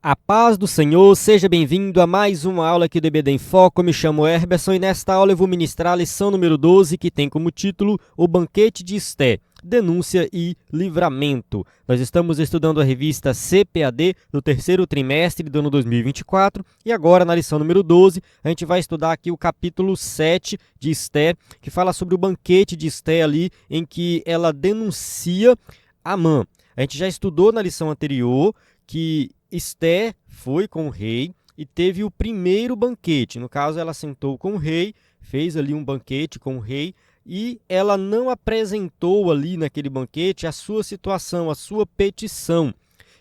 A paz do Senhor, seja bem-vindo a mais uma aula aqui do EBD em Foco. Eu me chamo Herberson e nesta aula eu vou ministrar a lição número 12, que tem como título O Banquete de Esté, Denúncia e Livramento. Nós estamos estudando a revista CPAD do terceiro trimestre do ano 2024 e agora na lição número 12 a gente vai estudar aqui o capítulo 7 de Esté, que fala sobre o banquete de Esté ali em que ela denuncia Amã. A gente já estudou na lição anterior que Esté foi com o rei e teve o primeiro banquete. No caso, ela sentou com o rei, fez ali um banquete com o rei e ela não apresentou ali naquele banquete a sua situação, a sua petição.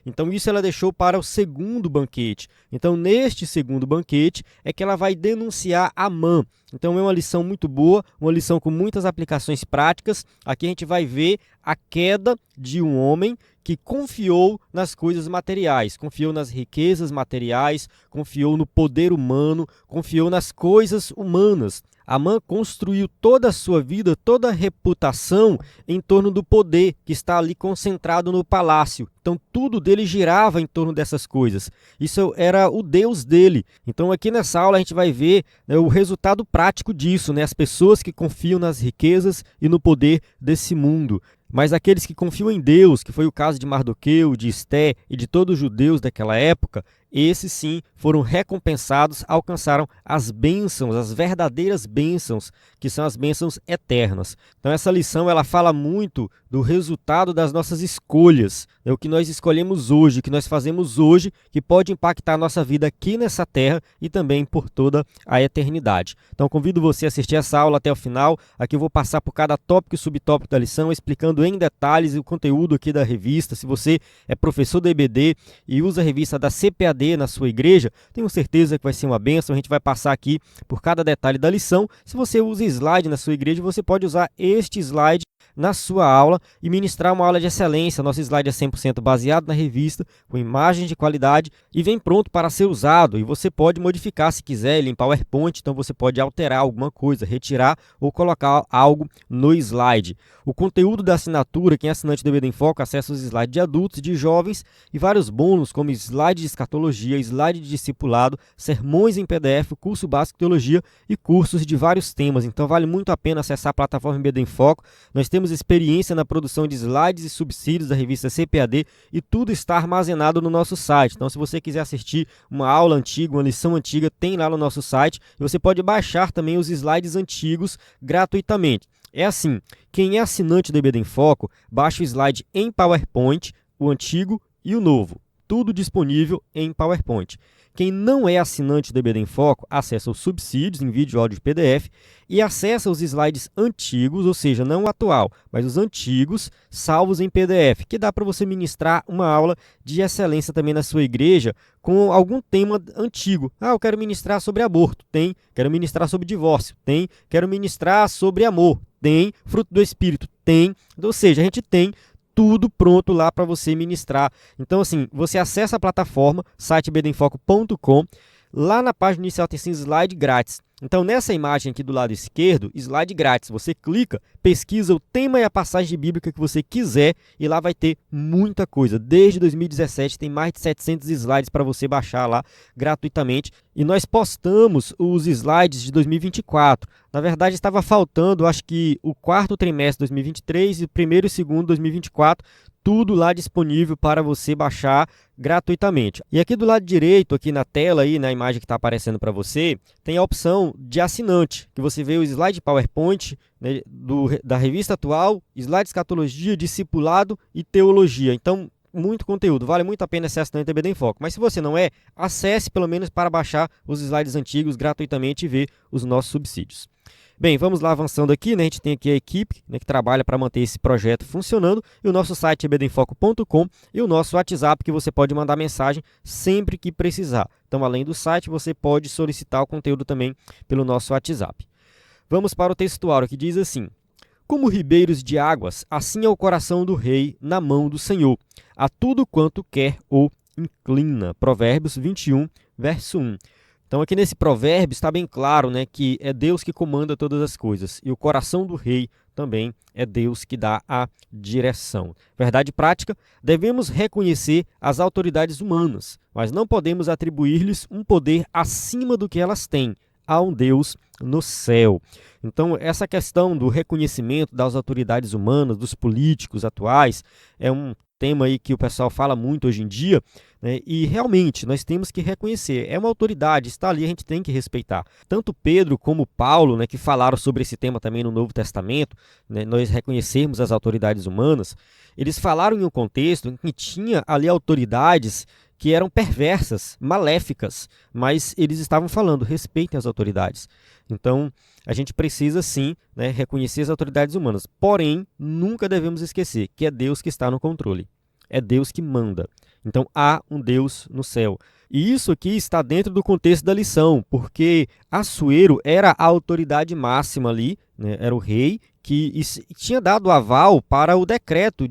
Então, isso ela deixou para o segundo banquete. Então, neste segundo banquete, é que ela vai denunciar Amã. Então, é uma lição muito boa, uma lição com muitas aplicações práticas. Aqui a gente vai ver a queda de um homem que confiou nas coisas materiais, confiou nas riquezas materiais, confiou no poder humano, confiou nas coisas humanas. Amã construiu toda a sua vida, toda a reputação em torno do poder que está ali concentrado no palácio. Então, tudo dele girava em torno dessas coisas. Isso era o Deus dele. Então, aqui nessa aula, a gente vai ver o resultado prático disso, as pessoas que confiam nas riquezas e no poder desse mundo. Mas aqueles que confiam em Deus, que foi o caso de Mardoqueu, de Esté e de todos os judeus daquela época, esses sim foram recompensados, alcançaram as bênçãos, as verdadeiras bênçãos, que são as bênçãos eternas. Então essa lição ela fala muito do resultado das nossas escolhas, o que nós escolhemos hoje, o que nós fazemos hoje, que pode impactar a nossa vida aqui nessa terra e também por toda a eternidade. Então convido você a assistir essa aula até o final. Aqui eu vou passar por cada tópico e subtópico da lição, explicando em detalhes o conteúdo aqui da revista. Se você é professor da EBD e usa a revista da CPAD na sua igreja, tenho certeza que vai ser uma bênção. A gente vai passar aqui por cada detalhe da lição. Se você usa slide na sua igreja, você pode usar este slide na sua aula e ministrar uma aula de excelência. Nosso slide é 100% baseado na revista, com imagens de qualidade e vem pronto para ser usado. E você pode modificar se quiser ele em PowerPoint, então você pode alterar alguma coisa, retirar ou colocar algo no slide. O conteúdo da assinatura, quem é assinante do EBD em Foco, acessa os slides de adultos, de jovens e vários bônus, como slide de escatologia, slide de discipulado, sermões em PDF, curso básico de teologia e cursos de vários temas. Então vale muito a pena acessar a plataforma EBD em Foco. Nós temos experiência na produção de slides e subsídios da revista CPAD e tudo está armazenado no nosso site. Então se você quiser assistir uma aula antiga, uma lição antiga, tem lá no nosso site e você pode baixar também os slides antigos gratuitamente. É assim, quem é assinante do EBD em Foco, baixa o slide em PowerPoint, o antigo e o novo. Tudo disponível em PowerPoint. Quem não é assinante do EBD em Foco, acessa os subsídios em vídeo, áudio e PDF e acessa os slides antigos, ou seja, não o atual, mas os antigos, salvos em PDF, que dá para você ministrar uma aula de excelência também na sua igreja com algum tema antigo. Eu quero ministrar sobre aborto, tem. Quero ministrar sobre divórcio, tem. Quero ministrar sobre amor, tem. Fruto do Espírito, tem. Ou seja, a gente tem tudo pronto lá para você ministrar. Então, assim, você acessa a plataforma, site ebdenfoco.com. Lá na página inicial tem esse slide grátis. Então, nessa imagem aqui do lado esquerdo, slide grátis, você clica, pesquisa o tema e a passagem bíblica que você quiser e lá vai ter muita coisa. Desde 2017 tem mais de 700 slides para você baixar lá gratuitamente. E nós postamos os slides de 2024. Na verdade, estava faltando, acho que o quarto trimestre de 2023 e o primeiro e segundo de 2024, tudo lá disponível para você baixar gratuitamente. E aqui do lado direito, aqui na tela, aí, na imagem que está aparecendo para você, tem a opção de assinante, que você vê o slide PowerPoint, né, da revista atual, slide escatologia, discipulado e teologia. Então, muito conteúdo, vale muito a pena ser assinante do EBD em Foco. Mas se você não é, acesse pelo menos para baixar os slides antigos gratuitamente e ver os nossos subsídios. Bem, vamos lá avançando aqui, A gente tem aqui a equipe que trabalha para manter esse projeto funcionando, e o nosso site é ebdenfoco.com e o nosso WhatsApp, que você pode mandar mensagem sempre que precisar. Então, além do site, você pode solicitar o conteúdo também pelo nosso WhatsApp. Vamos para o textuário, que diz assim: como ribeiros de águas, assim é o coração do rei na mão do Senhor, a tudo quanto quer o inclina. Provérbios 21, verso 1. Então aqui nesse provérbio está bem claro, né, que é Deus que comanda todas as coisas e o coração do rei também é Deus que dá a direção. Verdade prática, devemos reconhecer as autoridades humanas, mas não podemos atribuir-lhes um poder acima do que elas têm. Há um Deus no céu. Então, essa questão do reconhecimento das autoridades humanas, dos políticos atuais, é um tema aí que o pessoal fala muito hoje em dia, né? E realmente nós temos que reconhecer. É uma autoridade, está ali, a gente tem que respeitar. Tanto Pedro como Paulo, né, que falaram sobre esse tema também no Novo Testamento, né, nós reconhecermos as autoridades humanas, eles falaram em um contexto em que tinha ali autoridades que eram perversas, maléficas, mas eles estavam falando, respeitem as autoridades. Então, a gente precisa sim, né, reconhecer as autoridades humanas, porém, nunca devemos esquecer que é Deus que está no controle, é Deus que manda. Então, há um Deus no céu. E isso aqui está dentro do contexto da lição, porque Assuero era a autoridade máxima ali, né, era o rei que tinha dado aval para o decreto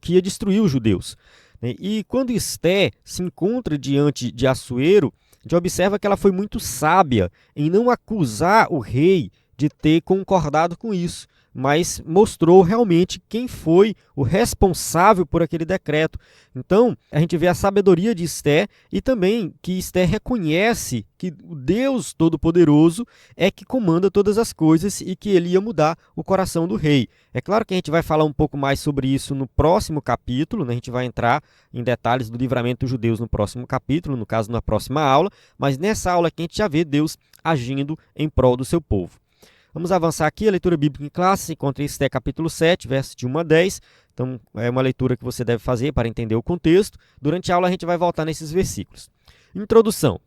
que ia destruir os judeus. E quando Esté se encontra diante de Assuero, a gente observa que ela foi muito sábia em não acusar o rei de ter concordado com isso, mas mostrou realmente quem foi o responsável por aquele decreto. Então, a gente vê a sabedoria de Esté e também que Esté reconhece que o Deus Todo-Poderoso é que comanda todas as coisas e que ele ia mudar o coração do rei. É claro que a gente vai falar um pouco mais sobre isso no próximo capítulo, né? A gente vai entrar em detalhes do livramento dos judeus no próximo capítulo, no caso, na próxima aula, mas nessa aula aqui a gente já vê Deus agindo em prol do seu povo. Vamos avançar aqui, a leitura bíblica em classe, se encontra em Esté capítulo 7, versos de 1 a 10. Então, é uma leitura que você deve fazer para entender o contexto. Durante a aula, a gente vai voltar nesses versículos. Introdução.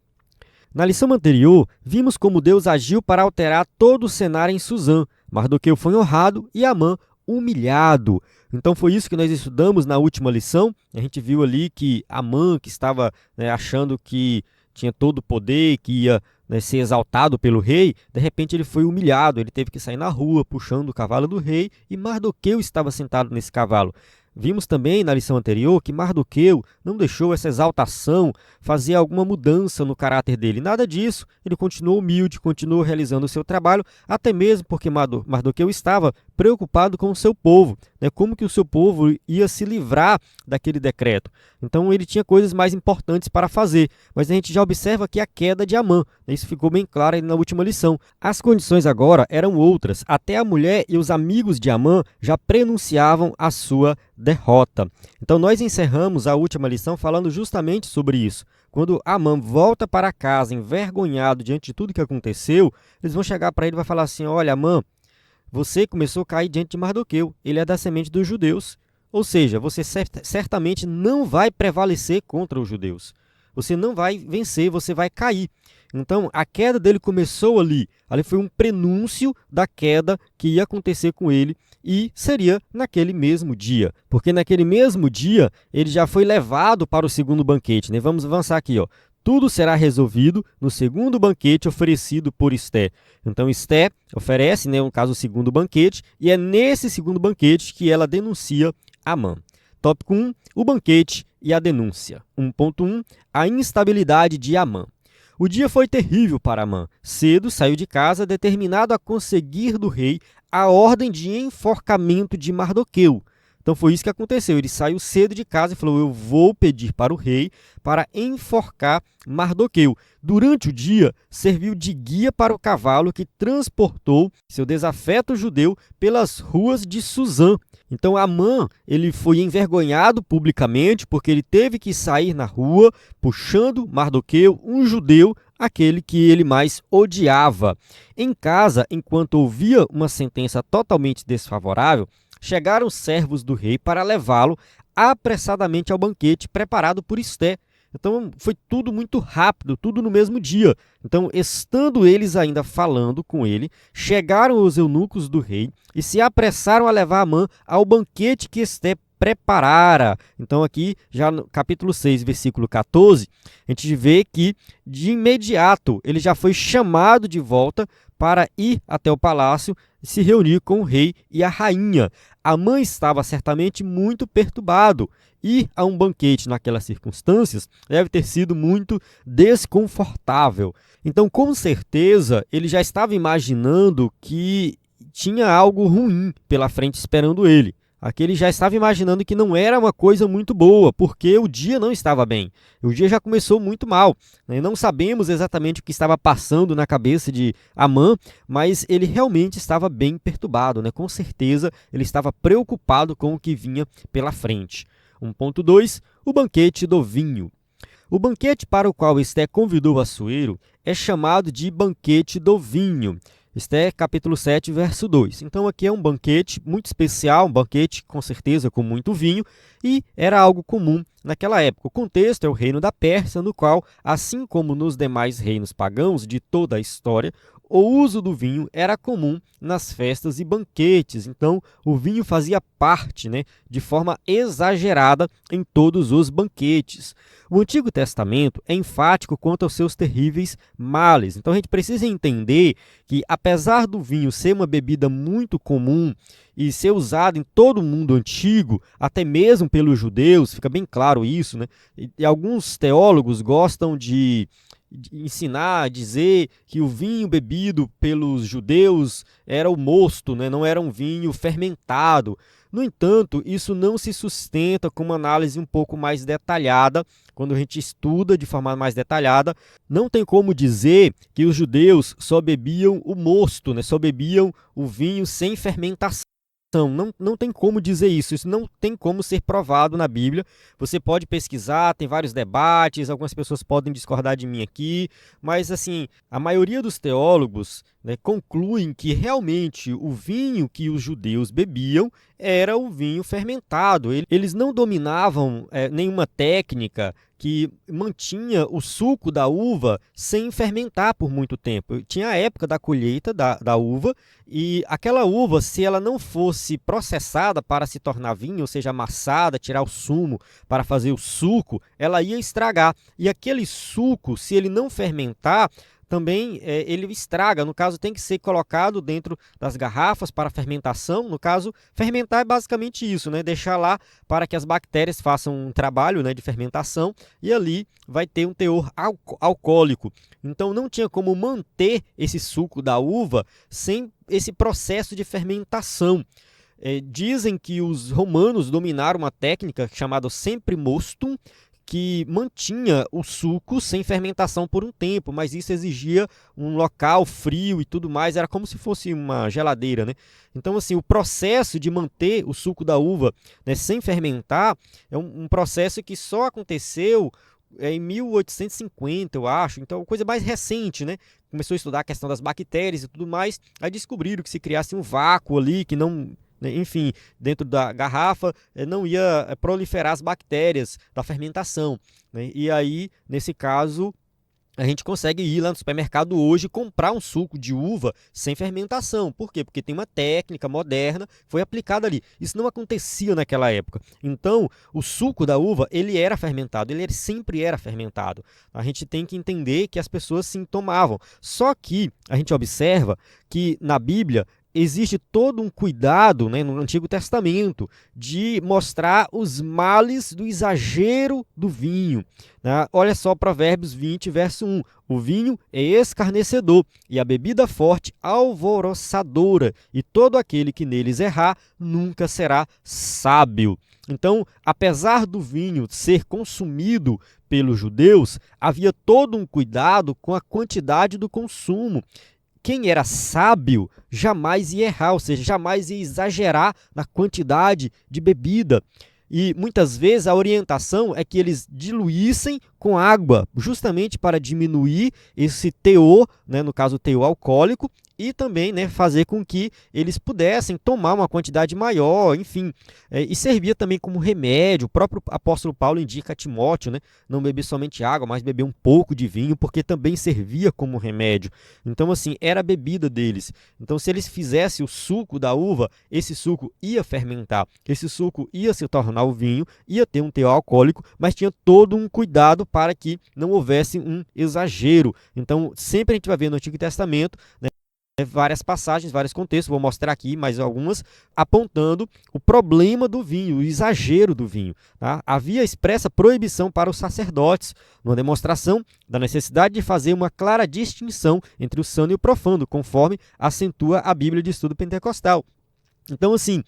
Na lição anterior, vimos como Deus agiu para alterar todo o cenário em Suzã. Mardoqueu foi honrado e Amã humilhado. Então, foi isso que nós estudamos na última lição. A gente viu ali que Amã, que estava, né, achando que tinha todo o poder, que ia, né, ser exaltado pelo rei, de repente ele foi humilhado, ele teve que sair na rua puxando o cavalo do rei e Mardoqueu estava sentado nesse cavalo. Vimos também na lição anterior que Mardoqueu não deixou essa exaltação fazer alguma mudança no caráter dele. Nada disso, ele continuou humilde, continuou realizando o seu trabalho, até mesmo porque Mardoqueu estava preocupado com o seu povo, né? Como que o seu povo ia se livrar daquele decreto. Então ele tinha coisas mais importantes para fazer, mas a gente já observa aqui a queda de Amã. Isso ficou bem claro aí na última lição. As condições agora eram outras, até a mulher e os amigos de Amã já prenunciavam a sua derrota. Então nós encerramos a última lição falando justamente sobre isso. Quando Amã volta para casa envergonhado diante de tudo que aconteceu, eles vão chegar para ele e vai falar assim: olha, Amã, você começou a cair diante de Mardoqueu, ele é da semente dos judeus. Ou seja, você certamente não vai prevalecer contra os judeus. Você não vai vencer, você vai cair. Então, a queda dele começou ali. Ali foi um prenúncio da queda que ia acontecer com ele e seria naquele mesmo dia. Porque naquele mesmo dia, ele já foi levado para o segundo banquete, né? Vamos avançar aqui, ó. Tudo será resolvido no segundo banquete oferecido por Esté. Então, Esté oferece, né, no caso, o segundo banquete, e é nesse segundo banquete que ela denuncia Amã. Tópico 1, o banquete e a denúncia. 1.1, a instabilidade de Amã. O dia foi terrível para Amã. Cedo saiu de casa, determinado a conseguir do rei a ordem de enforcamento de Mardoqueu. Então foi isso que aconteceu. Ele saiu cedo de casa e falou: eu vou pedir para o rei para enforcar Mardoqueu. Durante o dia, serviu de guia para o cavalo que transportou seu desafeto judeu pelas ruas de Suzã. Então Amã, ele foi envergonhado publicamente porque ele teve que sair na rua puxando Mardoqueu, um judeu, aquele que ele mais odiava. Em casa, enquanto ouvia uma sentença totalmente desfavorável, chegaram os servos do rei para levá-lo apressadamente ao banquete preparado por Esté. Então, foi tudo muito rápido, tudo no mesmo dia. Então, estando eles ainda falando com ele, chegaram os eunucos do rei e se apressaram a levar Amã ao banquete que Esté preparara. Então aqui, já no capítulo 6, versículo 14, a gente vê que de imediato ele já foi chamado de volta para ir até o palácio e se reunir com o rei e a rainha. Amã estava certamente muito perturbado. Ir a um banquete naquelas circunstâncias deve ter sido muito desconfortável. Então, com certeza, ele já estava imaginando que tinha algo ruim pela frente esperando ele. Aqui ele já estava imaginando que não era uma coisa muito boa, porque o dia não estava bem. O dia já começou muito mal. Não sabemos exatamente o que estava passando na cabeça de Amã, mas ele realmente estava bem perturbado. Com certeza, ele estava preocupado com o que vinha pela frente. 1.2. O banquete do vinho. O banquete para o qual Esté convidou Assuero é chamado de banquete do vinho. Esté, capítulo 7, verso 2. Então aqui é um banquete muito especial, um banquete com certeza com muito vinho, e era algo comum naquela época. O contexto é o reino da Pérsia, no qual, assim como nos demais reinos pagãos de toda a história, o uso do vinho era comum nas festas e banquetes. Então, o vinho fazia parte, de forma exagerada em todos os banquetes. O Antigo Testamento é enfático quanto aos seus terríveis males. Então, a gente precisa entender que, apesar do vinho ser uma bebida muito comum e ser usado em todo o mundo antigo, até mesmo pelos judeus, fica bem claro isso, E alguns teólogos gostam de ensinar, dizer que o vinho bebido pelos judeus era o mosto, não era um vinho fermentado. No entanto, isso não se sustenta com uma análise um pouco mais detalhada. Quando a gente estuda de forma mais detalhada, não tem como dizer que os judeus só bebiam o mosto, só bebiam o vinho sem fermentação. Não tem como dizer isso não tem como ser provado na Bíblia. Você pode pesquisar, tem vários debates, algumas pessoas podem discordar de mim aqui, mas assim, a maioria dos teólogos concluem que realmente o vinho que os judeus bebiam era o vinho fermentado. Eles não dominavam nenhuma técnica que mantinha o suco da uva sem fermentar por muito tempo. Tinha a época da colheita da uva, e aquela uva, se ela não fosse processada para se tornar vinho, ou seja, amassada, tirar o sumo para fazer o suco, ela ia estragar. E aquele suco, se ele não fermentar, também ele estraga. No caso, tem que ser colocado dentro das garrafas para fermentação. No caso, fermentar é basicamente isso, deixar lá para que as bactérias façam um trabalho de fermentação, e ali vai ter um teor alcoólico. Então, não tinha como manter esse suco da uva sem esse processo de fermentação. Dizem que os romanos dominaram uma técnica chamada sempre mostum, que mantinha o suco sem fermentação por um tempo, mas isso exigia um local frio e tudo mais, era como se fosse uma geladeira, Então, assim, o processo de manter o suco da uva sem fermentar é um processo que só aconteceu em 1850, eu acho, então coisa mais recente, Começou a estudar a questão das bactérias e tudo mais, aí descobriram que se criasse um vácuo ali, que não... Enfim, dentro da garrafa não ia proliferar as bactérias da fermentação. E aí, nesse caso, a gente consegue ir lá no supermercado hoje e comprar um suco de uva sem fermentação. Por quê? Porque tem uma técnica moderna, foi aplicada ali. Isso não acontecia naquela época. Então, o suco da uva, ele era fermentado, ele sempre era fermentado. A gente tem que entender que as pessoas sim tomavam. Só que a gente observa que na Bíblia existe todo um cuidado, no Antigo Testamento, de mostrar os males do exagero do vinho. Olha só Provérbios 20, verso 1. O vinho é escarnecedor e a bebida forte alvoroçadora, e todo aquele que neles errar nunca será sábio. Então, apesar do vinho ser consumido pelos judeus, havia todo um cuidado com a quantidade do consumo. Quem era sábio jamais ia errar, ou seja, jamais ia exagerar na quantidade de bebida. E muitas vezes a orientação é que eles diluíssem com água, justamente para diminuir esse teor, né, no caso o teor alcoólico, e também, né, fazer com que eles pudessem tomar uma quantidade maior, enfim. E servia também como remédio. O próprio apóstolo Paulo indica a Timóteo, né, não beber somente água, mas beber um pouco de vinho, porque também servia como remédio. Então, assim, era a bebida deles. Então, se eles fizessem o suco da uva, esse suco ia fermentar, esse suco ia se tornar o vinho, ia ter um teor alcoólico, mas tinha todo um cuidado para que não houvesse um exagero. Então, sempre a gente vai ver no Antigo Testamento, né, várias passagens, vários contextos, vou mostrar aqui mais algumas, apontando o problema do vinho, o exagero do vinho. Tá? Havia expressa proibição para os sacerdotes, uma demonstração da necessidade de fazer uma clara distinção entre o sano e o profano, conforme acentua a Bíblia de Estudo Pentecostal. Então, assim,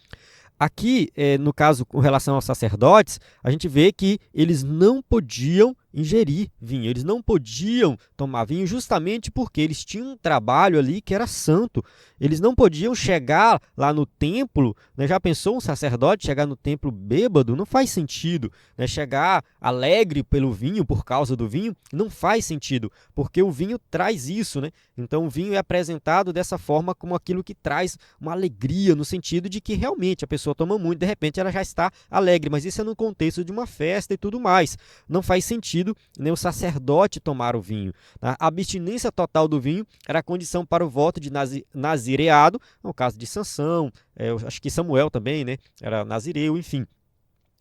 aqui, no caso, com relação aos sacerdotes, a gente vê que eles não podiam ingerir vinho, eles não podiam tomar vinho justamente porque eles tinham um trabalho ali que era santo. Eles não podiam chegar lá no templo, né? Já pensou um sacerdote chegar no templo bêbado? Não faz sentido, né? Chegar alegre pelo vinho, por causa do vinho, não faz sentido, porque o vinho traz isso, né? Então o vinho é apresentado dessa forma como aquilo que traz uma alegria, no sentido de que realmente a pessoa toma muito, de repente ela já está alegre, mas isso é no contexto de uma festa e tudo mais. Não faz sentido nem o sacerdote tomar o vinho. Tá? A abstinência total do vinho era a condição para o voto de nazireado, no caso de Sansão, eu acho que Samuel também, né? Era nazireu, enfim.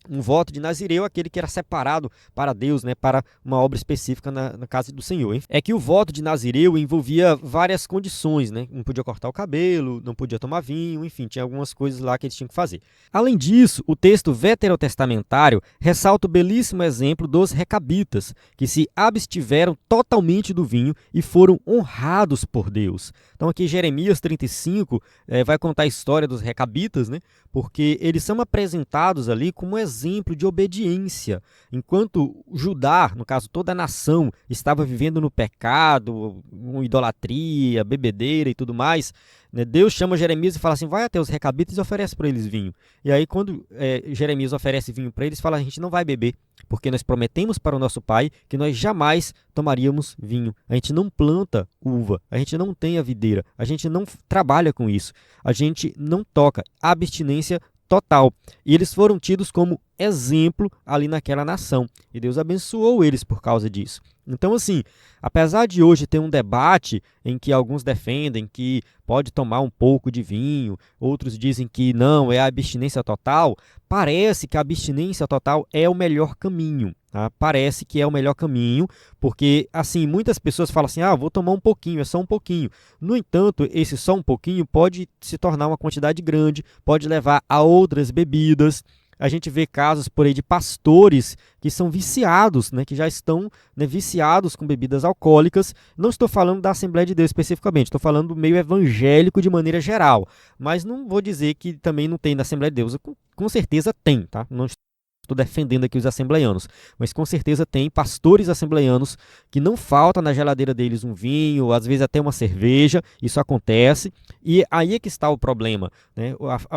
Um voto de nazireu, aquele que era separado para Deus, né, para uma obra específica na casa do Senhor. É que o voto de nazireu envolvia várias condições, né? Não podia cortar o cabelo, não podia tomar vinho, enfim, tinha algumas coisas lá que eles tinham que fazer. Além disso, o texto veterotestamentário ressalta o belíssimo exemplo dos recabitas, que se abstiveram totalmente do vinho e foram honrados por Deus. Então aqui Jeremias 35 vai contar a história dos recabitas, né? Porque eles são apresentados ali como exemplo de obediência. Enquanto Judá, no caso toda a nação, estava vivendo no pecado, com idolatria, bebedeira e tudo mais, né, Deus chama Jeremias e fala assim, vai até os recabitas e oferece para eles vinho. E aí quando Jeremias oferece vinho para eles, fala, a gente não vai beber, porque nós prometemos para o nosso pai que nós jamais tomaríamos vinho. A gente não planta uva, a gente não tem a videira, a gente não trabalha com isso, a gente não toca. Abstinência total. E eles foram tidos como exemplo ali naquela nação. E Deus abençoou eles por causa disso. Então, assim, apesar de hoje ter um debate em que alguns defendem que pode tomar um pouco de vinho, outros dizem que não, é a abstinência total, parece que a abstinência total é o melhor caminho. Tá? Parece que é o melhor caminho, porque, assim, muitas pessoas falam assim, vou tomar um pouquinho, é só um pouquinho. No entanto, esse só um pouquinho pode se tornar uma quantidade grande, pode levar a outras bebidas. A gente vê casos por aí de pastores que são viciados, né, que já estão, né, viciados com bebidas alcoólicas. Não estou falando da Assembleia de Deus especificamente, estou falando do meio evangélico de maneira geral. Mas não vou dizer que também não tem na Assembleia de Deus. Com certeza tem, tá? Não estou defendendo aqui os assembleianos, mas com certeza tem pastores assembleianos que não falta na geladeira deles um vinho, às vezes até uma cerveja, isso acontece, e aí é que está o problema, né?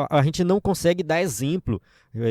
A gente não consegue dar exemplo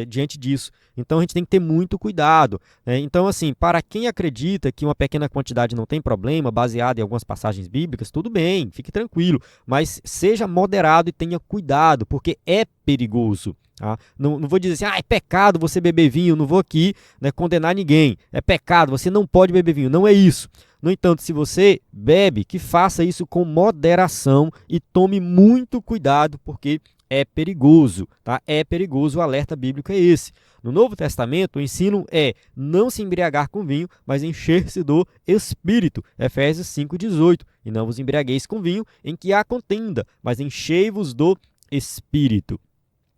diante disso, então a gente tem que ter muito cuidado, né? Então, assim, para quem acredita que uma pequena quantidade não tem problema, baseado em algumas passagens bíblicas, tudo bem, fique tranquilo, mas seja moderado e tenha cuidado, porque é perigoso. Tá? Não vou dizer assim, é pecado você beber vinho, não vou aqui, né, condenar ninguém, é pecado, você não pode beber vinho, não é isso. No entanto, se você bebe, que faça isso com moderação e tome muito cuidado, porque é perigoso, tá? É perigoso, o alerta bíblico é esse. No Novo Testamento, o ensino é não se embriagar com vinho, mas encher-se do Espírito, Efésios 5,18. E não vos embriagueis com vinho, em que há contenda, mas enchei-vos do Espírito.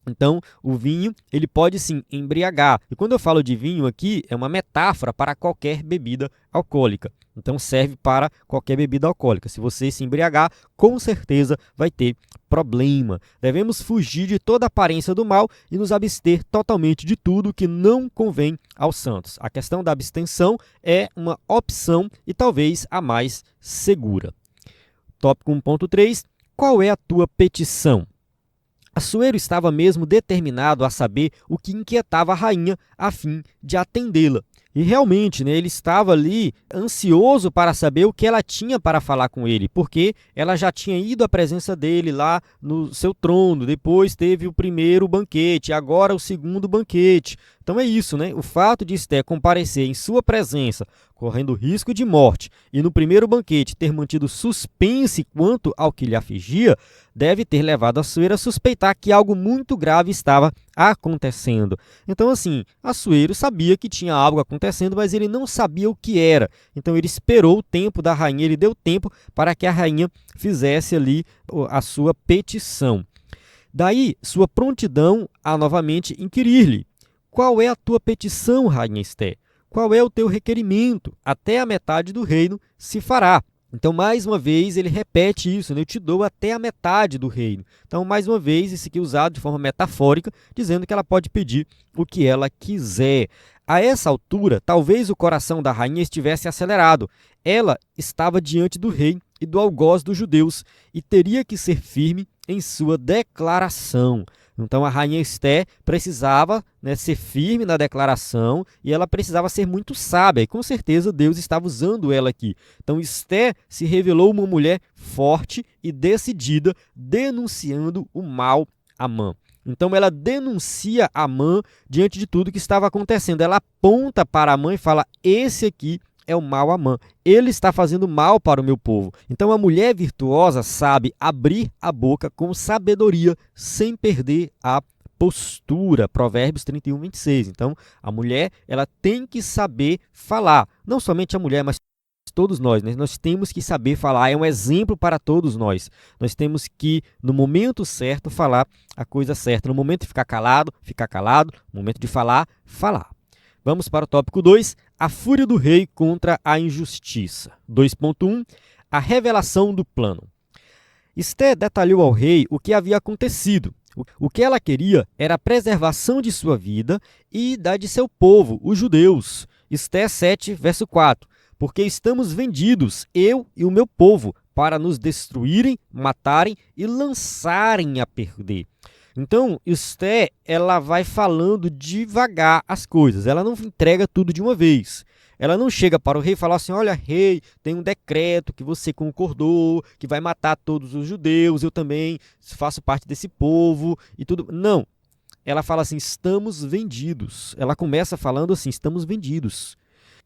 Então, o vinho, ele pode sim embriagar. E quando eu falo de vinho aqui, é uma metáfora para qualquer bebida alcoólica. Então, serve para qualquer bebida alcoólica. Se você se embriagar, com certeza vai ter problema. Devemos fugir de toda aparência do mal e nos abster totalmente de tudo que não convém aos santos. A questão da abstenção é uma opção e talvez a mais segura. Tópico 1.3. Qual é a tua petição? Assuero estava mesmo determinado a saber o que inquietava a rainha, a fim de atendê-la. E realmente, né, ele estava ali ansioso para saber o que ela tinha para falar com ele, porque ela já tinha ido à presença dele lá no seu trono, depois teve o primeiro banquete, agora o segundo banquete. Então é isso, né? O fato de Esté comparecer em sua presença, correndo risco de morte, e no primeiro banquete ter mantido suspense quanto ao que lhe afligia, deve ter levado Assuero a suspeitar que algo muito grave estava acontecendo. Então, assim, Assuero sabia que tinha algo acontecendo, mas ele não sabia o que era. Então, ele esperou o tempo da rainha, ele deu tempo para que a rainha fizesse ali a sua petição. Daí, sua prontidão a novamente inquirir-lhe: qual é a tua petição, rainha Esté? Qual é o teu requerimento? Até a metade do reino se fará. Então, mais uma vez, ele repete isso, né? Eu te dou até a metade do reino. Então, mais uma vez, isso aqui é usado de forma metafórica, dizendo que ela pode pedir o que ela quiser. A essa altura, talvez o coração da rainha estivesse acelerado. Ela estava diante do rei e do algoz dos judeus e teria que ser firme em sua declaração. Então, a rainha Esté precisava, né, ser firme na declaração e ela precisava ser muito sábia. E, com certeza, Deus estava usando ela aqui. Então, Esté se revelou uma mulher forte e decidida, denunciando o mal a Amã. Então, ela denuncia Amã diante de tudo que estava acontecendo. Ela aponta para Amã e fala: esse aqui é o mal Amã. Ele está fazendo mal para o meu povo. Então, a mulher virtuosa sabe abrir a boca com sabedoria, sem perder a postura. Provérbios 31, 26. Então, a mulher ela tem que saber falar. Não somente a mulher, mas todos nós, né? Nós temos que saber falar. É um exemplo para todos nós. Nós temos que, no momento certo, falar a coisa certa. No momento de ficar calado, ficar calado. No momento de falar, falar. Vamos para o tópico 2, a fúria do rei contra a injustiça. 2.1, a revelação do plano. Esté detalhou ao rei o que havia acontecido. O que ela queria era a preservação de sua vida e da de seu povo, os judeus. Esté 7, verso 4. Porque estamos vendidos, eu e o meu povo, para nos destruírem, matarem e lançarem a perder. Então, Esté, ela vai falando devagar as coisas, ela não entrega tudo de uma vez. Ela não chega para o rei e fala assim: olha, rei, tem um decreto que você concordou, que vai matar todos os judeus, eu também faço parte desse povo e tudo. Não, ela fala assim: estamos vendidos. Ela começa falando assim: estamos vendidos.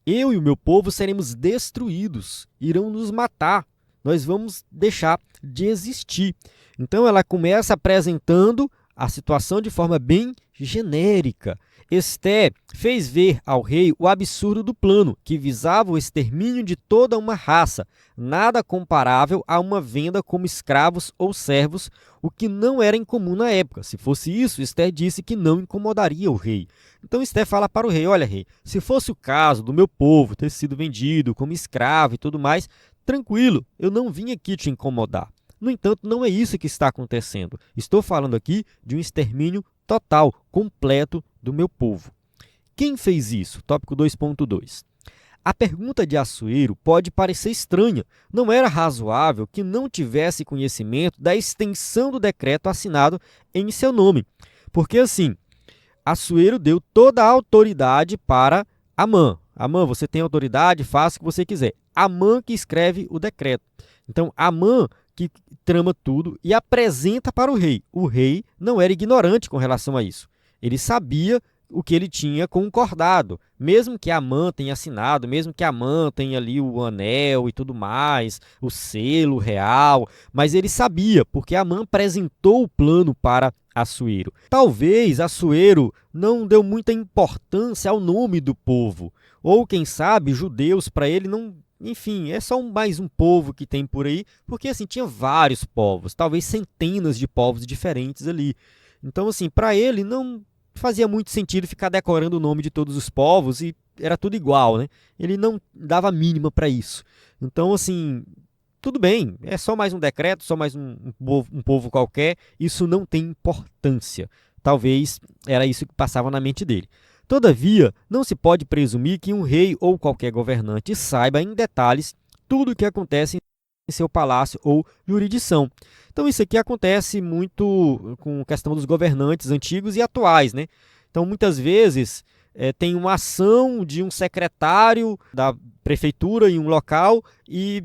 Eu e o meu povo seremos destruídos, irão nos matar, nós vamos deixar de existir. Então, ela começa apresentando a situação de forma bem genérica. Esté fez ver ao rei o absurdo do plano, que visava o extermínio de toda uma raça, nada comparável a uma venda como escravos ou servos, o que não era incomum na época. Se fosse isso, Esté disse que não incomodaria o rei. Então Esté fala para o rei: olha, rei, se fosse o caso do meu povo ter sido vendido como escravo e tudo mais, tranquilo, eu não vim aqui te incomodar. No entanto, não é isso que está acontecendo. Estou falando aqui de um extermínio total, completo do meu povo. Quem fez isso? Tópico 2.2. A pergunta de Assuero pode parecer estranha. Não era razoável que não tivesse conhecimento da extensão do decreto assinado em seu nome. Porque assim, Assuero deu toda a autoridade para Amã. Amã, você tem autoridade, faça o que você quiser. Amã que escreve o decreto. Então, Amã que trama tudo e apresenta para o rei. O rei não era ignorante com relação a isso. Ele sabia o que ele tinha concordado, mesmo que Amã tenha assinado, mesmo que Amã tenha ali o anel e tudo mais, o selo real, mas ele sabia, porque Amã apresentou o plano para Assuero. Talvez Assuero não deu muita importância ao nome do povo, ou quem sabe judeus para ele não. Enfim, é só mais um povo que tem por aí, porque assim, tinha vários povos, talvez centenas de povos diferentes ali. Então, assim, para ele não fazia muito sentido ficar decorando o nome de todos os povos e era tudo igual, né? Ele não dava mínima para isso. Então, assim, tudo bem, é só mais um decreto, só mais um povo qualquer, isso não tem importância. Talvez era isso que passava na mente dele. Todavia, não se pode presumir que um rei ou qualquer governante saiba em detalhes tudo o que acontece em seu palácio ou jurisdição. Então, isso aqui acontece muito com a questão dos governantes antigos e atuais, né? Então, muitas vezes, tem uma ação de um secretário da prefeitura em um local e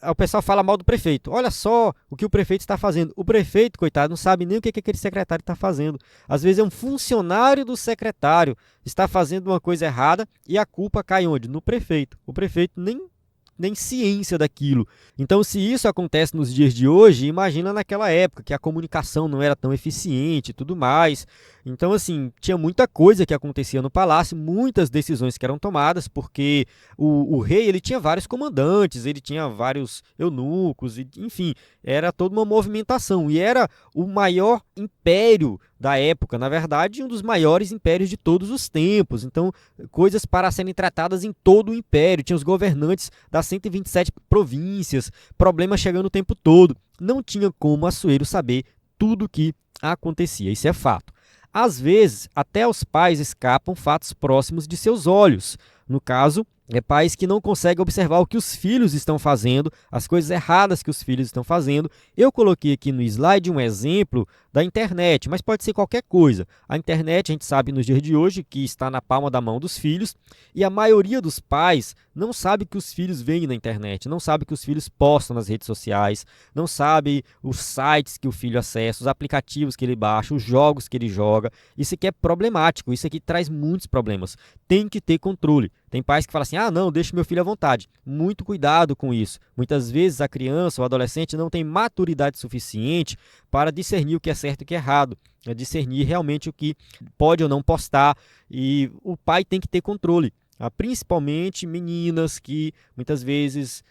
o pessoal fala mal do prefeito. Olha só o que o prefeito está fazendo. O prefeito, coitado, não sabe nem o que aquele secretário está fazendo. Às vezes é um funcionário do secretário, está fazendo uma coisa errada e a culpa cai onde? No prefeito. O prefeito nem ciência daquilo. Então, se isso acontece nos dias de hoje, imagina naquela época, que a comunicação não era tão eficiente e tudo mais. Então, assim, tinha muita coisa que acontecia no palácio, muitas decisões que eram tomadas, porque o rei, ele tinha vários comandantes, ele tinha vários eunucos, enfim, era toda uma movimentação. E era o maior império da época, na verdade, um dos maiores impérios de todos os tempos. Então, coisas para serem tratadas em todo o império. Tinha os governantes das 127 províncias, problemas chegando o tempo todo. Não tinha como Assuero saber tudo o que acontecia, isso é fato. Às vezes, até os pais escapam fatos próximos de seus olhos. No caso, pais que não conseguem observar o que os filhos estão fazendo, as coisas erradas que os filhos estão fazendo. Eu coloquei aqui no slide um exemplo da internet, mas pode ser qualquer coisa. A internet, a gente sabe nos dias de hoje que está na palma da mão dos filhos, e a maioria dos pais não sabe o que os filhos veem na internet, não sabe o que os filhos postam nas redes sociais, não sabe os sites que o filho acessa, os aplicativos que ele baixa, os jogos que ele joga. Isso aqui é problemático, isso aqui traz muitos problemas. Tem que ter controle. Tem pais que falam assim, não, deixa meu filho à vontade. Muito cuidado com isso. Muitas vezes a criança ou o adolescente não tem maturidade suficiente para discernir o que é certo e o que é errado, discernir realmente o que pode ou não postar, e o pai tem que ter controle. Principalmente meninas que muitas vezes,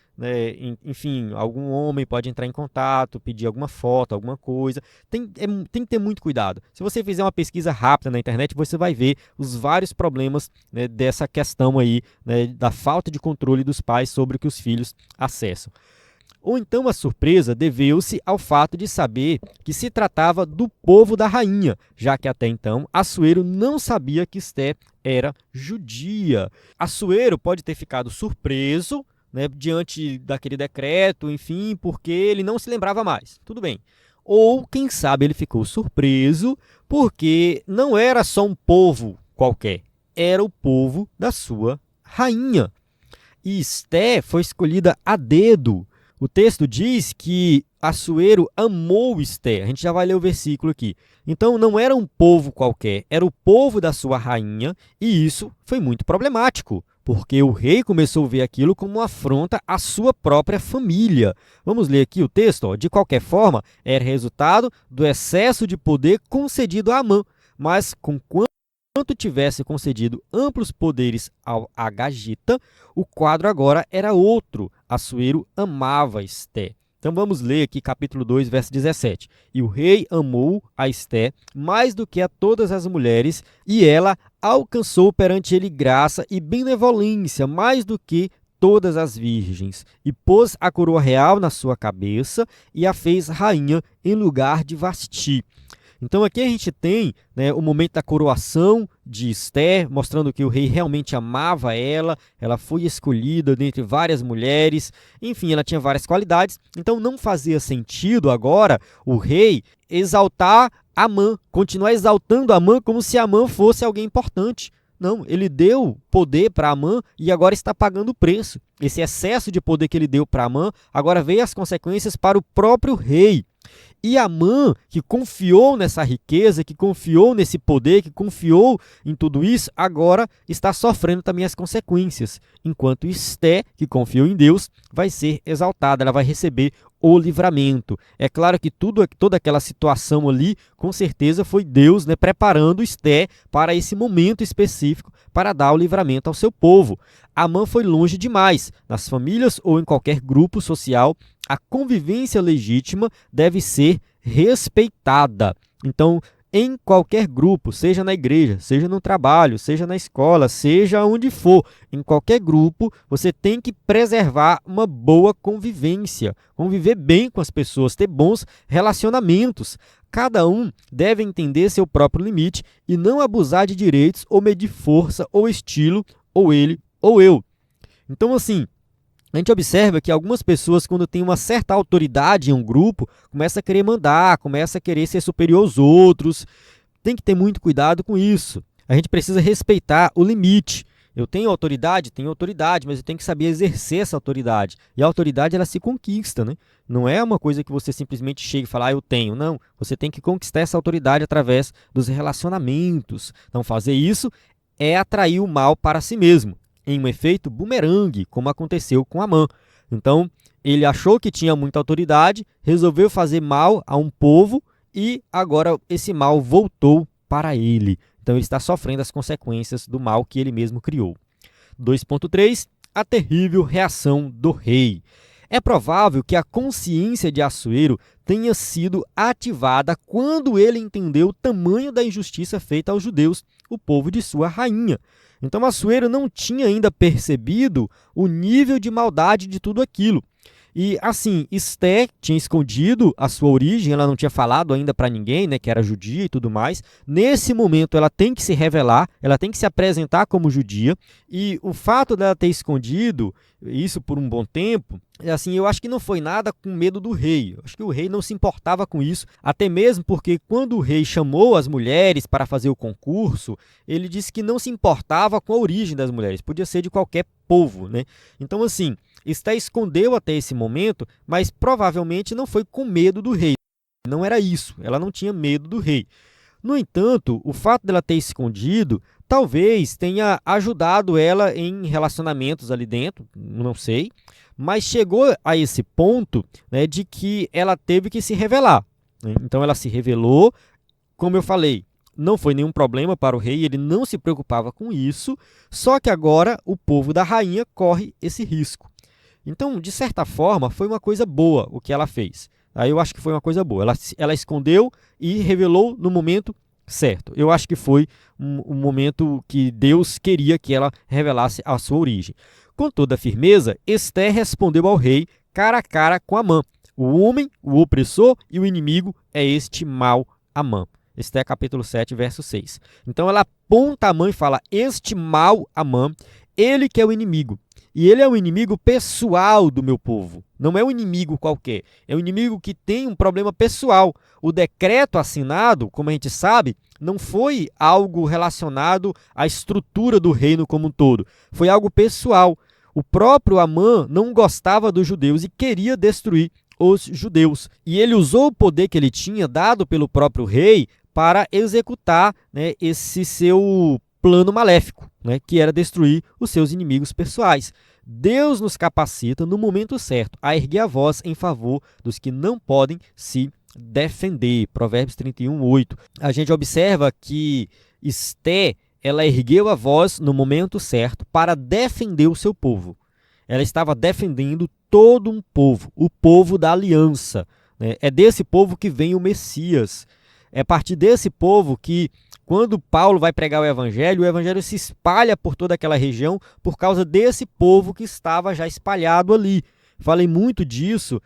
enfim, algum homem pode entrar em contato, pedir alguma foto, alguma coisa. Tem que ter muito cuidado. Se você fizer uma pesquisa rápida na internet, você vai ver os vários problemas, dessa questão aí, da falta de controle dos pais sobre o que os filhos acessam. Ou então a surpresa deveu-se ao fato de saber que se tratava do povo da rainha, já que até então Assuero não sabia que Esté era judia. Assuero pode ter ficado surpreso, diante daquele decreto, enfim, porque ele não se lembrava mais. Tudo bem. Ou, quem sabe, ele ficou surpreso porque não era só um povo qualquer, era o povo da sua rainha. E Esté foi escolhida a dedo. O texto diz que Assuero amou Esté. A gente já vai ler o versículo aqui. Então, não era um povo qualquer, era o povo da sua rainha, e isso foi muito problemático, porque o rei começou a ver aquilo como uma afronta à sua própria família. Vamos ler aqui o texto. De qualquer forma, era resultado do excesso de poder concedido a Amã, mas conquanto tivesse concedido amplos poderes ao Agagita, o quadro agora era outro. Assuero amava Esté. Então vamos ler aqui capítulo 2, verso 17. E o rei amou a Esté mais do que a todas as mulheres, e ela alcançou perante ele graça e benevolência mais do que todas as virgens, e pôs a coroa real na sua cabeça e a fez rainha em lugar de Vasti. Então aqui a gente tem, o momento da coroação de Esté, mostrando que o rei realmente amava ela foi escolhida dentre várias mulheres, enfim, ela tinha várias qualidades. Então não fazia sentido agora o rei exaltar Amã, continuar exaltando Amã como se Amã fosse alguém importante. Não, ele deu poder para Amã e agora está pagando o preço. Esse excesso de poder que ele deu para Amã, agora veio as consequências para o próprio rei. E Amã, que confiou nessa riqueza, que confiou nesse poder, que confiou em tudo isso, agora está sofrendo também as consequências. Enquanto Esté, que confiou em Deus, vai ser exaltada, ela vai receber o livramento. É claro que toda aquela situação ali, com certeza foi Deus, preparando Esté para esse momento específico, para dar o livramento ao seu povo. Amã foi longe demais. Nas famílias ou em qualquer grupo social, a convivência legítima deve ser respeitada. Então, em qualquer grupo, seja na igreja, seja no trabalho, seja na escola, seja onde for, em qualquer grupo, você tem que preservar uma boa convivência, conviver bem com as pessoas, ter bons relacionamentos. Cada um deve entender seu próprio limite e não abusar de direitos ou medir força ou estilo, ou ele ou eu. Então, assim, a gente observa que algumas pessoas, quando têm uma certa autoridade em um grupo, começam a querer mandar, começam a querer ser superior aos outros. Tem que ter muito cuidado com isso. A gente precisa respeitar o limite. Eu tenho autoridade, mas eu tenho que saber exercer essa autoridade. E a autoridade, ela se conquista, né? Não é uma coisa que você simplesmente chega e fala, eu tenho. Não, você tem que conquistar essa autoridade através dos relacionamentos. Então, fazer isso é atrair o mal para si mesmo, em um efeito bumerangue, como aconteceu com Amã. Então, ele achou que tinha muita autoridade, resolveu fazer mal a um povo e agora esse mal voltou para ele. Então, ele está sofrendo as consequências do mal que ele mesmo criou. 2.3. A terrível reação do rei. É provável que a consciência de Assuero tenha sido ativada quando ele entendeu o tamanho da injustiça feita aos judeus, o povo de sua rainha. Então, Assuero não tinha ainda percebido o nível de maldade de tudo aquilo. E assim, Esté tinha escondido a sua origem, ela não tinha falado ainda para ninguém, né, que era judia e tudo mais. Nesse momento ela tem que se revelar, ela tem que se apresentar como judia. E o fato dela ter escondido isso por um bom tempo, assim, eu acho que não foi nada com medo do rei. Eu acho que o rei não se importava com isso, até mesmo porque quando o rei chamou as mulheres para fazer o concurso, ele disse que não se importava com a origem das mulheres, podia ser de qualquer povo, né? Então, assim, Esté escondeu até esse momento, mas provavelmente não foi com medo do rei. Não era isso, ela não tinha medo do rei. No entanto, o fato dela ter escondido talvez tenha ajudado ela em relacionamentos ali dentro, não sei, mas chegou a esse ponto, né, de que ela teve que se revelar, né? Então ela se revelou, como eu falei, não foi nenhum problema para o rei, ele não se preocupava com isso, só que agora o povo da rainha corre esse risco. Então, de certa forma, foi uma coisa boa o que ela fez. Aí eu acho que foi uma coisa boa. Ela escondeu e revelou no momento certo. Eu acho que foi um momento que Deus queria que ela revelasse a sua origem. Com toda firmeza, Esté respondeu ao rei cara a cara com Amã. O homem, o opressor e o inimigo é este mau Amã. Esté capítulo 7, verso 6. Então ela aponta Amã e fala, este mau Amã, ele que é o inimigo. E ele é um inimigo pessoal do meu povo. Não é um inimigo qualquer. É um inimigo que tem um problema pessoal. O decreto assinado, como a gente sabe, não foi algo relacionado à estrutura do reino como um todo. Foi algo pessoal. O próprio Amã não gostava dos judeus e queria destruir os judeus. E ele usou o poder que ele tinha, dado pelo próprio rei, para executar, né, esse seu plano maléfico, né, que era destruir os seus inimigos pessoais. Deus nos capacita no momento certo a erguer a voz em favor dos que não podem se defender. Provérbios 31, 8. A gente observa que Esté, ela ergueu a voz no momento certo para defender o seu povo. Ela estava defendendo todo um povo, o povo da aliança, né? É desse povo que vem o Messias. É a partir desse povo que, quando Paulo vai pregar o evangelho se espalha por toda aquela região por causa desse povo que estava já espalhado ali. Falei muito disso,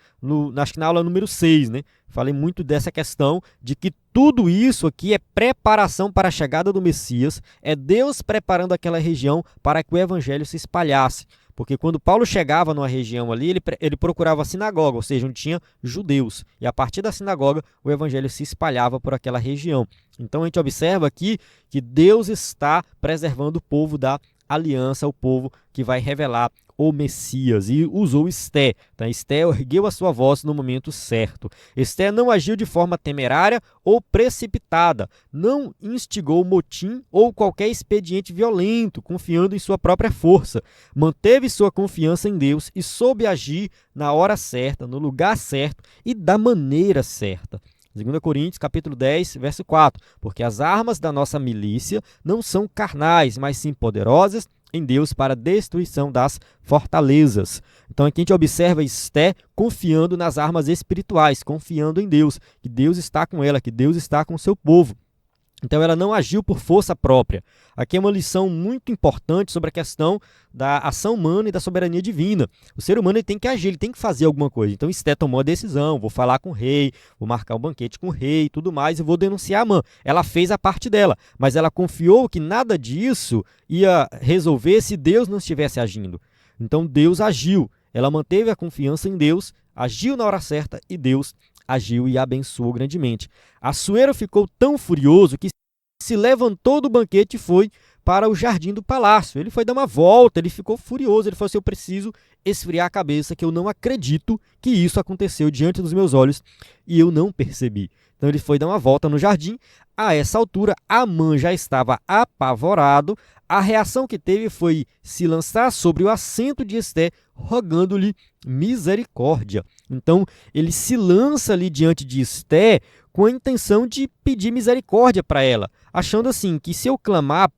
acho que na aula número 6, né? Falei muito dessa questão de que tudo isso aqui é preparação para a chegada do Messias, é Deus preparando aquela região para que o evangelho se espalhasse. Porque quando Paulo chegava numa região ali, ele procurava a sinagoga, ou seja, onde tinha judeus. E a partir da sinagoga, o evangelho se espalhava por aquela região. Então a gente observa aqui que Deus está preservando o povo da aliança, o povo que vai revelar o Messias, e usou Esté. Então, Esté ergueu a sua voz no momento certo. Esté não agiu de forma temerária ou precipitada, não instigou motim ou qualquer expediente violento, confiando em sua própria força. Manteve sua confiança em Deus e soube agir na hora certa, no lugar certo e da maneira certa. 2 Coríntios, capítulo 10, verso 4. Porque as armas da nossa milícia não são carnais, mas sim poderosas em Deus para a destruição das fortalezas. Então aqui a gente observa Esté confiando nas armas espirituais, confiando em Deus, que Deus está com ela, que Deus está com o seu povo. Então ela não agiu por força própria. Aqui é uma lição muito importante sobre a questão da ação humana e da soberania divina. O ser humano ele tem que agir, ele tem que fazer alguma coisa. Então Esté tomou a decisão, vou falar com o rei, vou marcar um banquete com o rei e tudo mais, e vou denunciar Amã. Ela fez a parte dela, mas ela confiou que nada disso ia resolver se Deus não estivesse agindo. Então Deus agiu, ela manteve a confiança em Deus, agiu na hora certa e Deus agiu e abençoou grandemente. Assuero ficou tão furioso que se levantou do banquete e foi para o jardim do palácio. Ele foi dar uma volta, ele ficou furioso, ele falou assim, eu preciso esfriar a cabeça, que eu não acredito que isso aconteceu diante dos meus olhos e eu não percebi. Então ele foi dar uma volta no jardim. A essa altura, Amã já estava apavorado. A reação que teve foi se lançar sobre o assento de Esté, rogando-lhe misericórdia. Então ele se lança ali diante de Esté com a intenção de pedir misericórdia para ela, achando assim que se eu clamar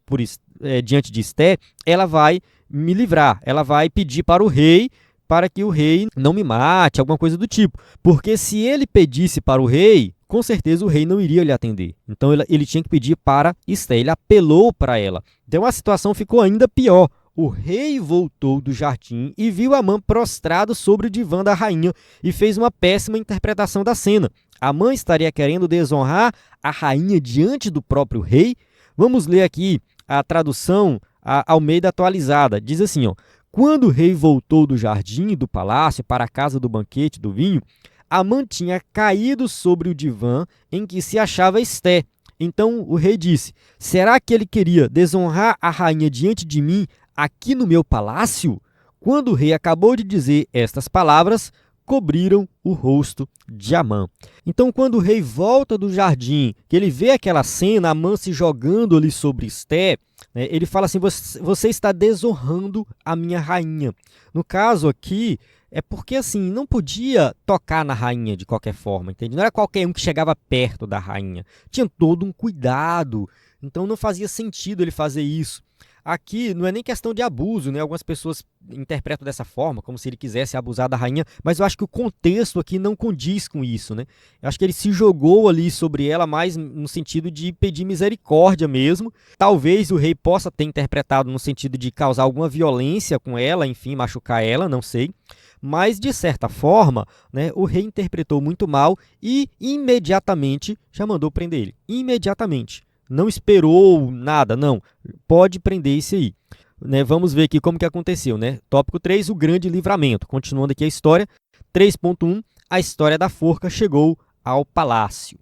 diante de Esté, ela vai me livrar, ela vai pedir para o rei para que o rei não me mate, alguma coisa do tipo. Porque se ele pedisse para o rei, com certeza o rei não iria lhe atender. Então ele tinha que pedir para Esté, ele apelou para ela. Então a situação ficou ainda pior. O rei voltou do jardim e viu Amã prostrado sobre o divã da rainha e fez uma péssima interpretação da cena. Amã estaria querendo desonrar a rainha diante do próprio rei? Vamos ler aqui a tradução Almeida atualizada. Diz assim, ó: quando o rei voltou do jardim do palácio para a casa do banquete do vinho, Amã tinha caído sobre o divã em que se achava Esté. Então o rei disse: será que ele queria desonrar a rainha diante de mim aqui no meu palácio? Quando o rei acabou de dizer estas palavras, cobriram o rosto de Amã. Então, quando o rei volta do jardim, que ele vê aquela cena, Amã se jogando ali sobre Esté, né, ele fala assim, você está desonrando a minha rainha. No caso aqui, é porque assim, não podia tocar na rainha de qualquer forma, entende? Não era qualquer um que chegava perto da rainha. Tinha todo um cuidado, então não fazia sentido ele fazer isso. Aqui não é nem questão de abuso, né? Algumas pessoas interpretam dessa forma, como se ele quisesse abusar da rainha, mas eu acho que o contexto aqui não condiz com isso, né? Eu acho que ele se jogou ali sobre ela mais no sentido de pedir misericórdia mesmo. Talvez o rei possa ter interpretado no sentido de causar alguma violência com ela, enfim, machucar ela, não sei. Mas, de certa forma, né, o rei interpretou muito mal e imediatamente já mandou prender ele. Imediatamente. Não esperou nada, não. Pode prender esse aí. Né, vamos ver aqui como que aconteceu. Né? Tópico 3, o grande livramento. Continuando aqui a história. 3.1, a história da forca chegou ao palácio.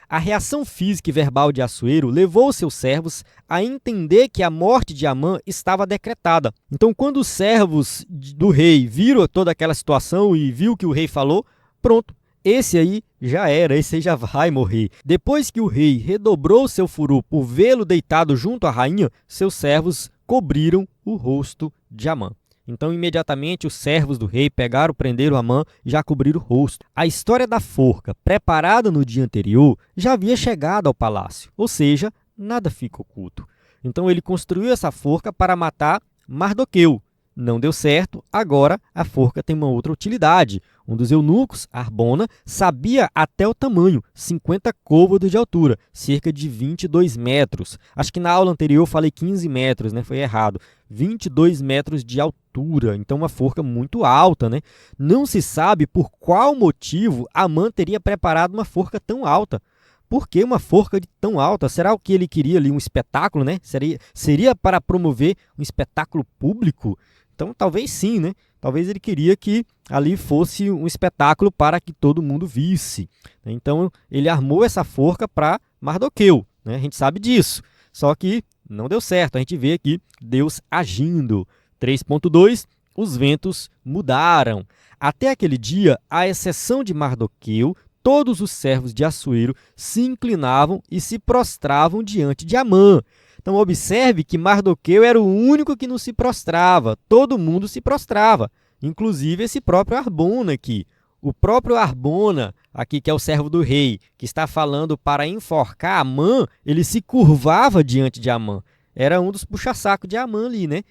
A reação física e verbal de Assuero levou seus servos a entender que a morte de Amã estava decretada. Então, quando os servos do rei viram toda aquela situação e viu o que o rei falou, pronto. Esse aí já era, esse aí já vai morrer. Depois que o rei redobrou seu furor por vê-lo deitado junto à rainha, seus servos cobriram o rosto de Amã. Então, imediatamente, os servos do rei pegaram, prenderam Amã e já cobriram o rosto. A história da forca, preparada no dia anterior, já havia chegado ao palácio, ou seja, nada fica oculto. Então, ele construiu essa forca para matar Mardoqueu. Não deu certo, agora a forca tem uma outra utilidade. Um dos eunucos, Arbona, sabia até o tamanho, 50 côvados de altura, cerca de 22 metros. Acho que na aula anterior eu falei 15 metros, né? Foi errado. 22 metros de altura, então uma forca muito alta, né? Não se sabe por qual motivo Amã teria preparado uma forca tão alta. Por que uma forca tão alta? Será que ele queria ali um espetáculo, né? Seria para promover um espetáculo público? Então, talvez sim, né? Talvez ele queria que ali fosse um espetáculo para que todo mundo visse. Então, ele armou essa forca para Mardoqueu, né? A gente sabe disso. Só que não deu certo. A gente vê aqui Deus agindo. 3.2, os ventos mudaram. Até aquele dia, à exceção de Mardoqueu, todos os servos de Assuero se inclinavam e se prostravam diante de Amã. Então, observe que Mardoqueu era o único que não se prostrava. Todo mundo se prostrava, inclusive esse próprio Arbona aqui. O próprio Arbona, aqui que é o servo do rei, que está falando para enforcar Amã, ele se curvava diante de Amã. Era um dos puxa-saco de Amã ali, né?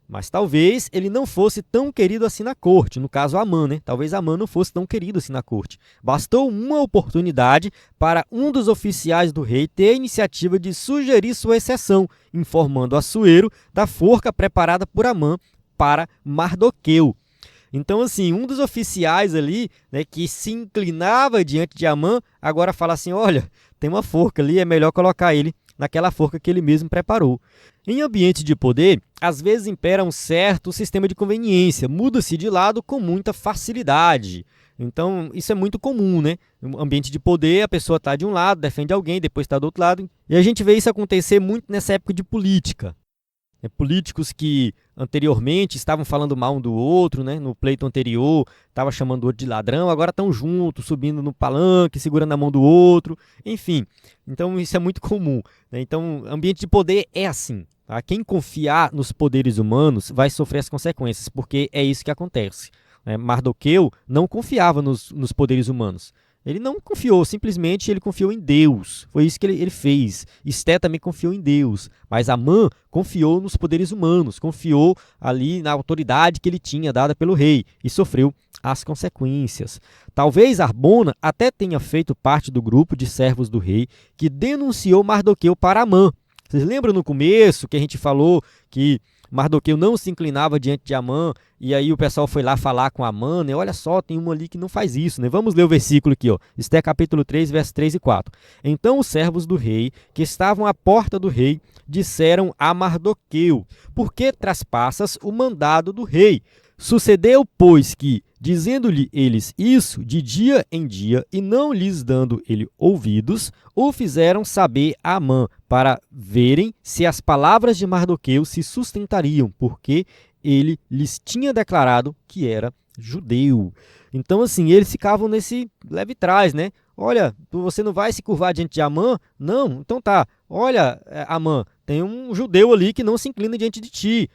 Mas talvez ele não fosse tão querido assim na corte, no caso Amã, né? Talvez Amã não fosse tão querido assim na corte. Bastou uma oportunidade para um dos oficiais do rei ter a iniciativa de sugerir sua exceção, informando Assuero da forca preparada por Amã para Mardoqueu. Então, assim, um dos oficiais ali, né, que se inclinava diante de Amã, agora fala assim, olha, tem uma forca ali, é melhor colocar ele naquela forca que ele mesmo preparou. Em ambiente de poder, às vezes impera um certo sistema de conveniência, muda-se de lado com muita facilidade. Então, isso é muito comum, né? No ambiente de poder, a pessoa está de um lado, defende alguém, depois está do outro lado. E a gente vê isso acontecer muito nessa época de política. Políticos que anteriormente estavam falando mal um do outro, né? No pleito anterior, estava chamando o outro de ladrão, agora estão juntos, subindo no palanque, segurando a mão do outro, enfim. Então isso é muito comum, né? Então, ambiente de poder é assim. Tá? Quem confiar nos poderes humanos vai sofrer as consequências, porque é isso que acontece. Né? Mardoqueu não confiava nos poderes humanos. Ele não confiou, simplesmente ele confiou em Deus. Foi isso que ele fez. Esté também confiou em Deus. Mas Amã confiou nos poderes humanos, confiou ali na autoridade que ele tinha dada pelo rei e sofreu as consequências. Talvez Harbona até tenha feito parte do grupo de servos do rei que denunciou Mardoqueu para Amã. Vocês lembram no começo que a gente falou que Mardoqueu não se inclinava diante de Amã, e aí o pessoal foi lá falar com Amã, né? Olha só, tem uma ali que não faz isso, né? Vamos ler o versículo aqui, ó. Esté capítulo 3, versos 3 e 4. Então os servos do rei, que estavam à porta do rei, disseram a Mardoqueu: por que traspassas o mandado do rei? Sucedeu, pois, que, dizendo-lhe eles isso de dia em dia, e não lhes dando ele ouvidos, o fizeram saber a Amã, para verem se as palavras de Mardoqueu se sustentariam, porque ele lhes tinha declarado que era judeu. Então, assim, eles ficavam nesse leve trás, né? Olha, você não vai se curvar diante de Amã? Não? Então tá. Olha, Amã, tem um judeu ali que não se inclina diante de ti.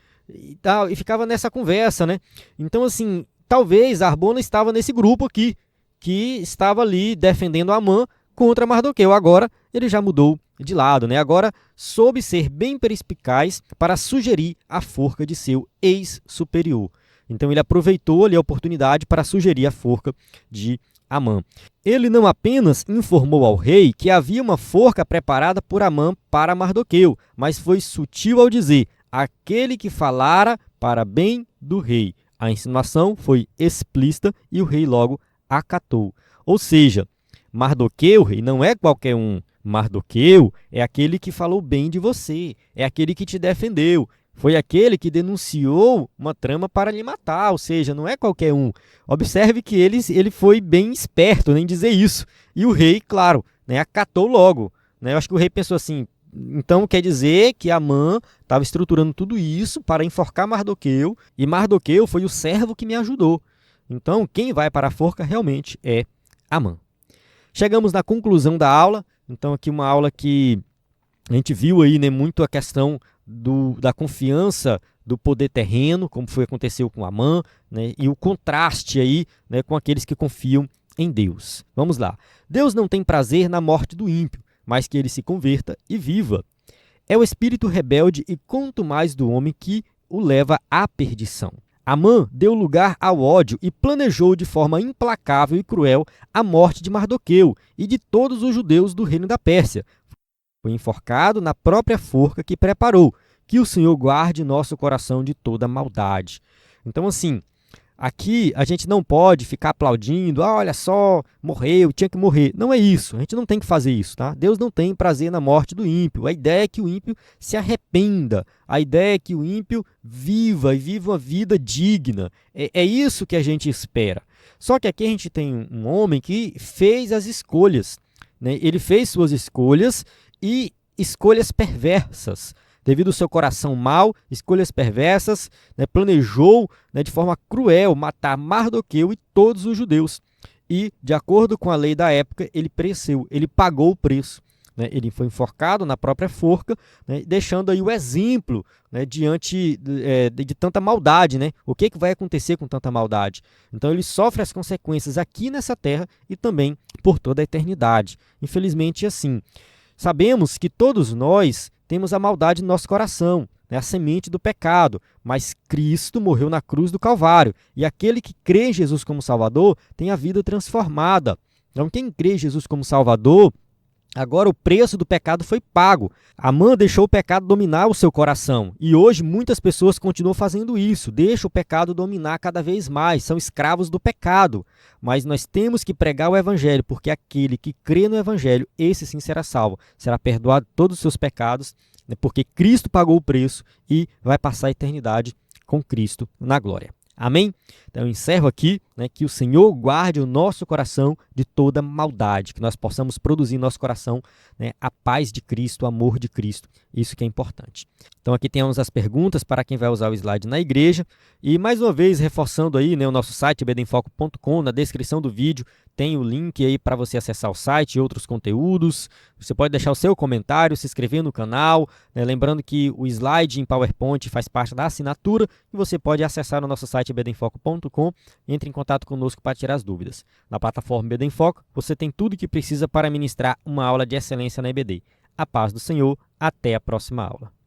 E ficava nessa conversa, né? Então, assim, talvez Harbona estava nesse grupo aqui, que estava ali defendendo Amã contra Mardoqueu. Agora, ele já mudou de lado, né? Agora, soube ser bem perspicaz para sugerir a forca de seu ex-superior. Então, ele aproveitou ali a oportunidade para sugerir a forca de Amã. Ele não apenas informou ao rei que havia uma forca preparada por Amã para Mardoqueu, mas foi sutil ao dizer: aquele que falara para bem do rei. A insinuação foi explícita e o rei logo acatou. Ou seja, Mardoqueu, rei, não é qualquer um. Mardoqueu é aquele que falou bem de você, é aquele que te defendeu, foi aquele que denunciou uma trama para lhe matar, ou seja, não é qualquer um. Observe que ele foi bem esperto em dizer isso. E o rei, claro, né, acatou logo. Né? Eu acho que o rei pensou assim: então quer dizer que Amã estava estruturando tudo isso para enforcar Mardoqueu, e Mardoqueu foi o servo que me ajudou. Então quem vai para a forca realmente é Amã. Chegamos na conclusão da aula. Então aqui uma aula que a gente viu aí, né, muito a questão da confiança do poder terreno, como aconteceu com Amã, né, e o contraste aí, né, com aqueles que confiam em Deus. Vamos lá. Deus não tem prazer na morte do ímpio, mas que ele se converta e viva. É o espírito rebelde e quanto mais do homem que o leva à perdição. Amã deu lugar ao ódio e planejou de forma implacável e cruel a morte de Mardoqueu e de todos os judeus do reino da Pérsia. Foi enforcado na própria forca que preparou. Que o Senhor guarde nosso coração de toda maldade. Então, assim, aqui a gente não pode ficar aplaudindo: olha só, morreu, tinha que morrer. Não é isso, a gente não tem que fazer isso, tá? Deus não tem prazer na morte do ímpio. A ideia é que o ímpio se arrependa. A ideia é que o ímpio viva e viva uma vida digna. É isso que a gente espera. Só que aqui a gente tem um homem que fez as escolhas, né? Ele fez suas escolhas e escolhas perversas. Devido ao seu coração mau, escolhas perversas, né, planejou, né, de forma cruel matar Mardoqueu e todos os judeus. E, de acordo com a lei da época, ele pereceu, ele pagou o preço. Né, ele foi enforcado na própria forca, né, deixando aí o exemplo, né, diante de tanta maldade. Né? O que vai acontecer com tanta maldade? Então ele sofre as consequências aqui nessa terra e também por toda a eternidade. Infelizmente, assim, sabemos que todos nós temos a maldade no nosso coração, né, a semente do pecado, mas Cristo morreu na cruz do Calvário, e aquele que crê em Jesus como Salvador tem a vida transformada. Então quem crê em Jesus como Salvador, agora o preço do pecado foi pago. Amã deixou o pecado dominar o seu coração, e hoje muitas pessoas continuam fazendo isso, deixam o pecado dominar cada vez mais, são escravos do pecado. Mas nós temos que pregar o Evangelho, porque aquele que crê no Evangelho, esse sim será salvo, será perdoado todos os seus pecados, né, porque Cristo pagou o preço e vai passar a eternidade com Cristo na glória. Amém? Então eu encerro aqui, né, que o Senhor guarde o nosso coração de toda maldade, que nós possamos produzir em nosso coração, né, a paz de Cristo, o amor de Cristo, isso que é importante. Então aqui temos as perguntas para quem vai usar o slide na igreja e mais uma vez reforçando aí, né, o nosso site ebedenfoco.com, na descrição do vídeo tem o link aí para você acessar o site e outros conteúdos. Você pode deixar o seu comentário, se inscrever no canal, né, lembrando que o slide em PowerPoint faz parte da assinatura e você pode acessar o nosso site ebedenfoco.com e entre em contato conosco para tirar as dúvidas. Na plataforma EBD em Foco, você tem tudo o que precisa para ministrar uma aula de excelência na EBD. A paz do Senhor, até a próxima aula.